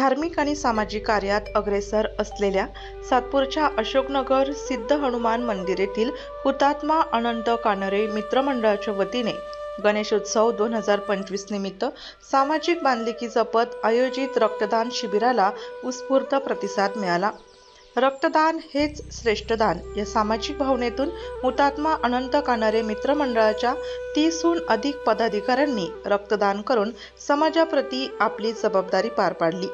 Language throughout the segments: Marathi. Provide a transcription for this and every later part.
धार्मिक आणि सामाजिक कार्यात अग्रेसर असलेल्या सातपूरच्या अशोकनगर सिद्ध हनुमान मंदिर येथील हुतात्मा अनंत कानडे मित्रमंडळाच्या वतीने गणेशोत्सव 2025 निमित्त सामाजिक बांधिलकी जपत आयोजित रक्तदान शिबिराला उत्स्फूर्त प्रतिसाद मिळाला। रक्तदान हेच श्रेष्ठ दान या सामाजिक भावनेतून हुतात्मा अनंत कानडे मित्रमंडळाच्या 30हून अधिक पदाधिकाऱ्यांनी रक्तदान करून समाजाप्रती आपली जबाबदारी पार पाडली।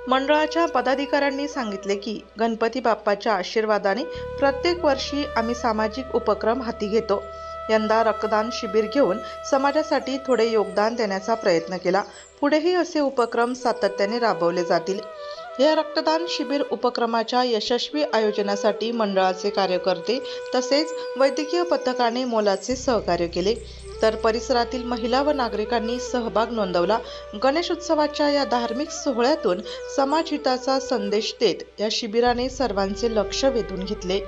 मंडळाच्या पदाधिकाऱ्यांनी सांगितले की गणपती बाप्पाच्या आशीर्वादाने प्रत्येक वर्षी आम्ही सामाजिक उपक्रम हाती घेतो। यंदा रक्तदान शिबिर घेऊन समाजासाठी थोडे योगदान देण्याचा प्रयत्न केला। पुढेही असे उपक्रम सातत्याने राबवले जातील। या रक्तदान शिबिर उपक्रमाच्या यशस्वी आयोजनासाठी मंडळाचे कार्यकर्ते तसेच वैद्यकीय पथकाने मोलाचे सहकार्य केले, तर परिसरातील महिला व नागरिकांनी सहभाग नोंदवला। गणेशोत्सवाच्या या धार्मिक सोहळ्यातून समाजहिताचा संदेश देत या शिबिराने सर्वांचे लक्ष वेधून घेतले।